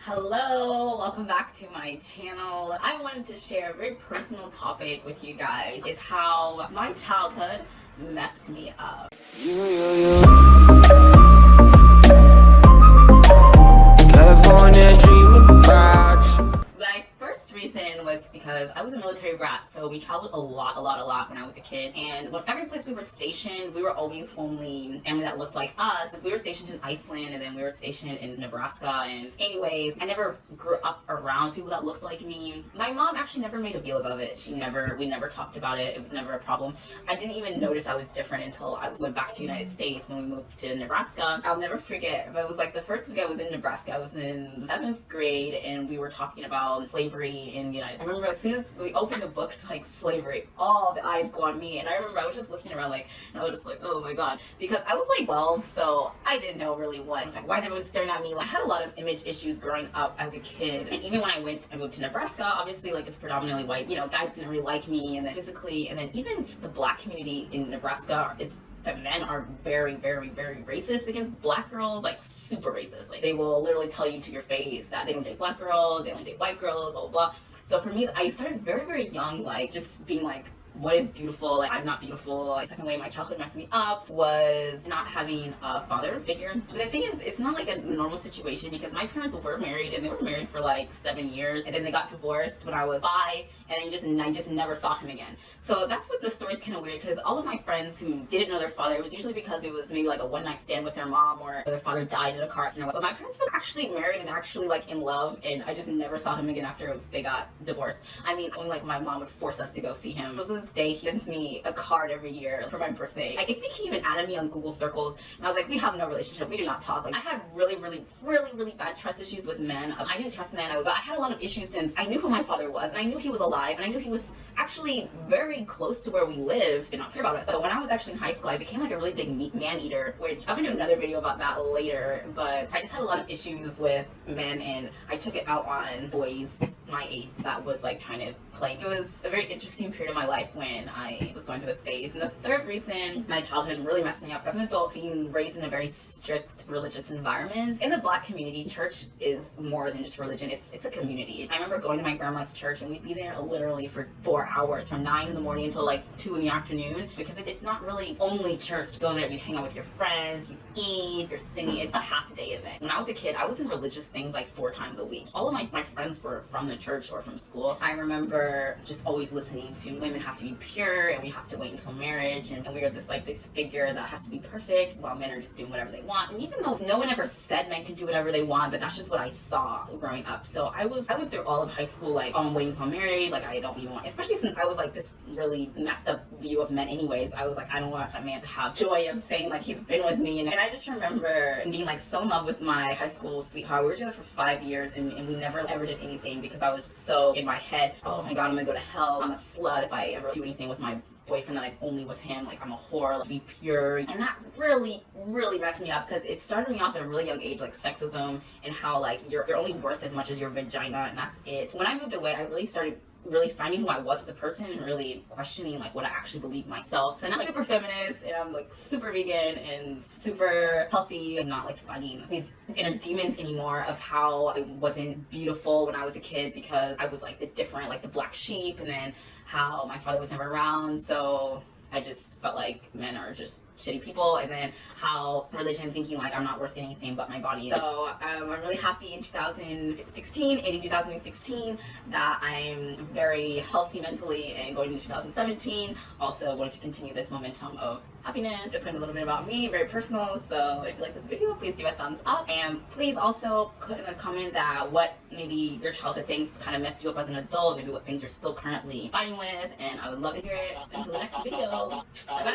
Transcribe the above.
Hello, welcome back to my channel. I wanted to share a very personal topic with you guys. Is how my childhood messed me up. California dreaming about you. My first reason was because I was a military brat, so we traveled a lot when I was a kid. And when every place we were stationed, we were always only family that looked like us. Because we were stationed in Iceland, and then we were stationed in Nebraska. And anyways, I never grew up around people that looked like me. My mom actually never made a deal about it. We never talked about it. It was never a problem. I didn't even notice I was different until I went back to the United States when we moved to Nebraska. I'll never forget, but it was like the first week I was in Nebraska. I was in the 7th grade, and we were talking about slavery in the United States. I remember as soon as we opened the books like slavery, all the eyes go on me, and I remember I was just looking around like, and I was just like, oh my god, because I was like 12, so I didn't know really what. I was like, why is everyone staring at me? Like, I had a lot of image issues growing up as a kid, and even when I moved to Nebraska, obviously like it's predominantly white, guys didn't really like me, and then physically, and then even the black community in Nebraska is the men are very racist against black girls, like super racist. Like they will literally tell you to your face that they don't date black girls, they only date white girls, blah blah blah. So for me, I started very young, like just being like, what is beautiful? Like, I'm not beautiful. Like, second way my childhood messed me up was not having a father figure. The thing is, it's not like a normal situation because my parents were married, and they were married for like 7 years, and then they got divorced when I was 5, and then I just never saw him again. So that's what the story's kind of weird, because all of my friends who didn't know their father, it was usually because it was maybe like a one-night stand with their mom, or their father died in a car accident. But my parents were actually married and actually like in love, and I just never saw him again after they got divorced. I mean, only like my mom would force us to go see him. So to this day, he sends me a card every year for my birthday. I think he even added me on Google Circles, and I was like, we have no relationship, we do not talk. Like, I had really bad trust issues with men. I didn't trust men. I had a lot of issues since I knew who my father was, and I knew he was alive, and I knew he was actually very close to where we lived. Did not care about it. So when I was actually in high school, I became like a really big man eater, which I'm gonna do another video about that later. But I just had a lot of issues with men, and I took it out on boys my age that was like trying to play. It was a very interesting period of my life when I was going through this phase. And the third reason my childhood really messed me up as an adult, being raised in a very strict religious environment. In the black community, church is more than just religion. It's a community. I remember going to my grandma's church, and we'd be there literally for 4 hours, from 9 in the morning until like 2 in the afternoon, because it's not really only church. You go there, you hang out with your friends, you eat, you're singing. It's a half-day event. When I was a kid, I was in religious things like 4 times a week. All of my friends were from the church or from school. I remember just always listening to women have to be pure, and we have to wait until marriage, and we are this figure that has to be perfect while men are just doing whatever they want. And even though no one ever said men can do whatever they want, but that's just what I saw growing up. So I went through all of high school like, oh, I'm waiting until I'm married, like I don't even want, especially since I was like this really messed up view of men anyways. I was like, I don't want a man to have joy of saying like he's been with me. And I just remember being like so in love with my high school sweetheart. We were together for 5 years, and we never ever did anything because I was so in my head, oh my god, I'm gonna go to hell, I'm a slut if I ever do anything with my boyfriend that I'm only with him, like I'm a whore, like be pure. And that really messed me up, because it started me off at a really young age, like sexism, and how like you're only worth as much as your vagina, and that's it. When I moved away, I really started finding who I was as a person, and really questioning like what I actually believe myself. So now I'm super feminist, and I'm like super vegan and super healthy. I'm not like fighting these inner demons anymore of how I wasn't beautiful when I was a kid, because I was like the different, like the black sheep, and then how my father was never around. So I just felt like men are just shitty people, and then how religion, thinking like I'm not worth anything but my body. So I'm really happy in 2016 and in 2016 that I'm very healthy mentally, and going into 2017 also going to continue this momentum of happiness. Just kind of a little bit about me, very personal. So if you like this video, please give it a thumbs up, and please also put in a comment that what maybe your childhood things kind of messed you up as an adult, maybe what things you're still currently fighting with, and I would love to hear it. Until the next video, bye bye.